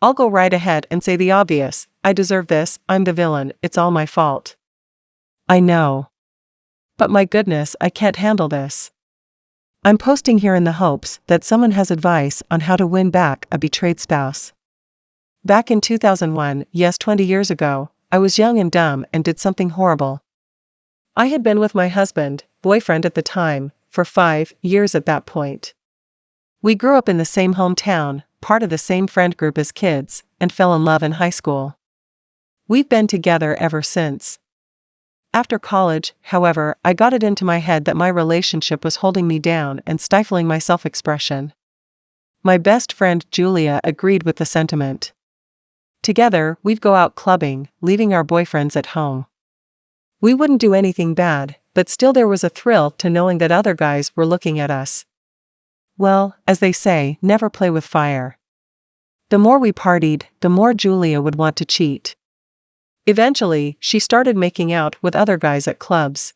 I'll go right ahead and say the obvious: I deserve this, I'm the villain, it's all my fault. I know. But my goodness, I can't handle this. I'm posting here in the hopes that someone has advice on how to win back a betrayed spouse. Back in 2001, yes, 20 years ago, I was young and dumb and did something horrible. I had been with my husband, boyfriend at the time, for 5 years at that point. We grew up in the same hometown, part of the same friend group as kids, and fell in love in high school. We've been together ever since. After college, however, I got it into my head that my relationship was holding me down and stifling my self-expression. My best friend Julia agreed with the sentiment. Together, we'd go out clubbing, leaving our boyfriends at home. We wouldn't do anything bad, but still there was a thrill to knowing that other guys were looking at us. Well, as they say, never play with fire. The more we partied, the more Julia would want to cheat. Eventually, she started making out with other guys at clubs.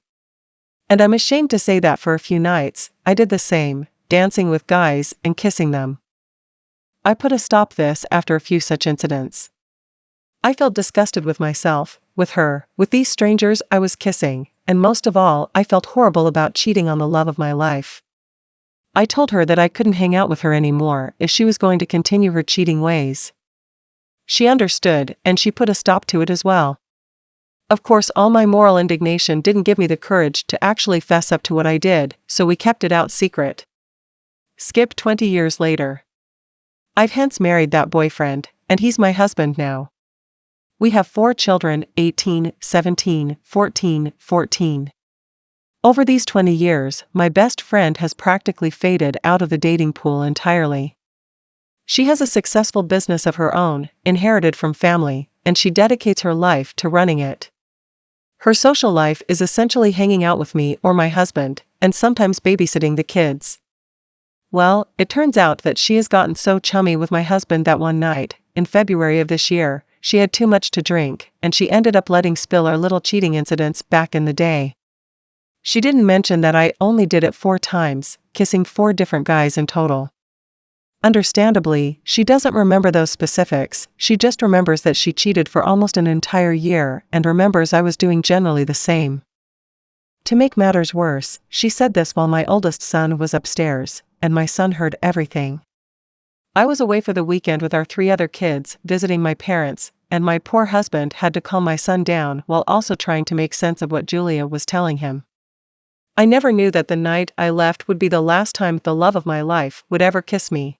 And I'm ashamed to say that for a few nights, I did the same, dancing with guys and kissing them. I put a stop to this after a few such incidents. I felt disgusted with myself, with her, with these strangers I was kissing, and most of all, I felt horrible about cheating on the love of my life. I told her that I couldn't hang out with her anymore if she was going to continue her cheating ways. She understood, and she put a stop to it as well. Of course, all my moral indignation didn't give me the courage to actually fess up to what I did, so we kept it out secret. Skip 20 years later. I've hence married that boyfriend, and he's my husband now. We have 4 children, 18, 17, 14. Over these 20 years, my best friend has practically faded out of the dating pool entirely. She has a successful business of her own, inherited from family, and she dedicates her life to running it. Her social life is essentially hanging out with me or my husband, and sometimes babysitting the kids. Well, it turns out that she has gotten so chummy with my husband that one night, in February of this year, she had too much to drink, and she ended up letting spill our little cheating incidents back in the day. She didn't mention that I only did it 4 times, kissing 4 different guys in total. Understandably, she doesn't remember those specifics, she just remembers that she cheated for almost an entire year and remembers I was doing generally the same. To make matters worse, she said this while my oldest son was upstairs, and my son heard everything. I was away for the weekend with our 3 other kids, visiting my parents, and my poor husband had to calm my son down while also trying to make sense of what Julia was telling him. I never knew that the night I left would be the last time the love of my life would ever kiss me.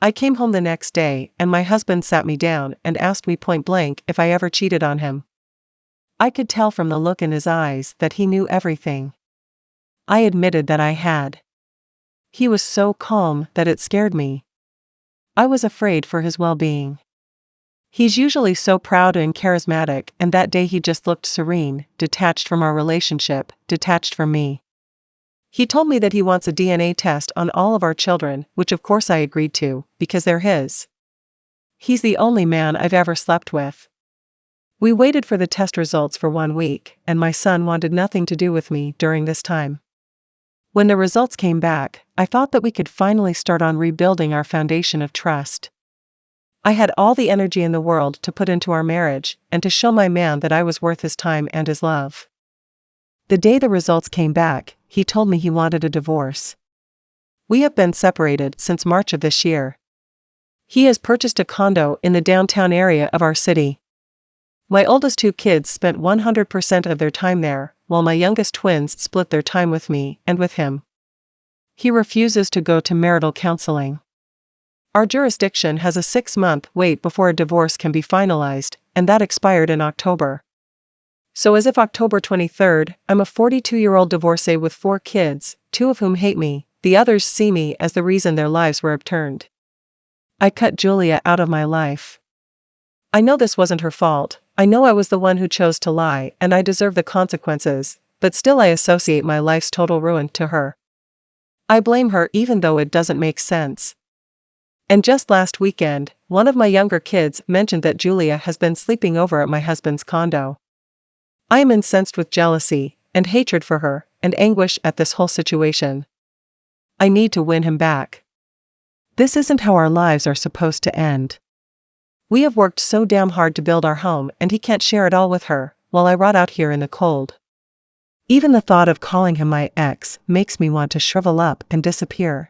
I came home the next day, and my husband sat me down and asked me point blank if I ever cheated on him. I could tell from the look in his eyes that he knew everything. I admitted that I had. He was so calm that it scared me. I was afraid for his well-being. He's usually so proud and charismatic, and that day he just looked serene, detached from our relationship, detached from me. He told me that he wants a DNA test on all of our children, which of course I agreed to, because they're his. He's the only man I've ever slept with. We waited for the test results for 1 week, and my son wanted nothing to do with me during this time. When the results came back, I thought that we could finally start on rebuilding our foundation of trust. I had all the energy in the world to put into our marriage, and to show my man that I was worth his time and his love. The day the results came back, he told me he wanted a divorce. We have been separated since March of this year. He has purchased a condo in the downtown area of our city. My oldest 2 kids spent 100% of their time there, while my youngest twins split their time with me and with him. He refuses to go to marital counseling. Our jurisdiction has a 6-month wait before a divorce can be finalized, and that expired in October. So as of October 23rd, I'm a 42-year-old divorcee with 4 kids, 2 of whom hate me, the others see me as the reason their lives were upturned. I cut Julia out of my life. I know this wasn't her fault, I know I was the one who chose to lie and I deserve the consequences, but still I associate my life's total ruin to her. I blame her even though it doesn't make sense. And just last weekend, one of my younger kids mentioned that Julia has been sleeping over at my husband's condo. I am incensed with jealousy, and hatred for her, and anguish at this whole situation. I need to win him back. This isn't how our lives are supposed to end. We have worked so damn hard to build our home and he can't share it all with her, while I rot out here in the cold. Even the thought of calling him my ex makes me want to shrivel up and disappear.